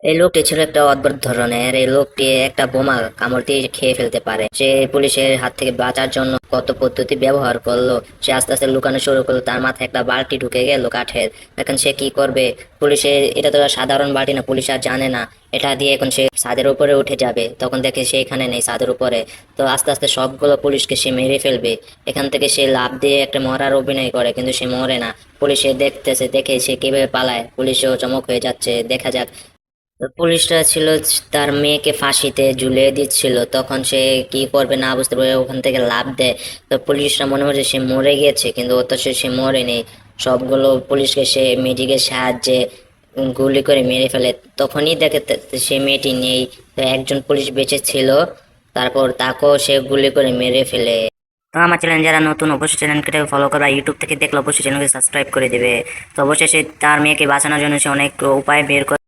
এই লোকটি ছিল একটা অদ্ভুত ধরনের। এই লোকটি একটা বোমা কামড় দিয়ে খেয়ে ফেলতে পারে। সে পুলিশের হাত থেকে বাঁচার জন্য কত পদ্ধতি ব্যবহার করলো। সে আস্তে আস্তে লুকানো শুরু করলো, তার মাথায় একটা বালতি ঢুকে গেল কাঠের। এখন সে কি করবে? পুলিশের এটা তো আর সাধারণ বালতি না, পুলিশ আর জানে না। এটা দিয়ে এখন সে ছাদের উপরে উঠে যাবে, তখন দেখে সে এখানে নেই ছাদের উপরে। তো আস্তে আস্তে সবগুলো পুলিশকে সে মেরে ফেলবে। এখান থেকে সে লাফ দিয়ে একটা মরার অভিনয় করে, কিন্তু সে মরে না। পুলিশে দেখতেছে, দেখে সে কিভাবে পালায়, পুলিশেও চমক হয়ে যাচ্ছে। দেখা যাক। তো পুলিশরা ছিল তার মেয়েকে ফাঁসিতে ঝুলিয়ে দিচ্ছিল, তখন সে কি করবে না বুঝতে পারে ওখান থেকে লাফ দেয়। তো পুলিশরা মনে হচ্ছে সে মরে গেছে, কিন্তু অথচ সে মরেনি। সবগুলো পুলিশকে সে মেয়েটিকে সাহায্যে গুলি করে মেরে ফেলে। তখনই দেখে সে মেয়েটি নেই। তো একজন পুলিশ বেঁচে ছিল, তারপর তাকেও সে গুলি করে মেরে ফেলে। তো আমার চ্যানেল যারা নতুন অবশ্যই চ্যানেলকে ফলো করবে, ইউটিউব থেকে দেখলে অবশ্যই চ্যানেলকে সাবস্ক্রাইব করে দেবে। তো অবশ্যই সে তার মেয়েকে বাঁচানোর জন্য সে অনেক উপায় বের করে।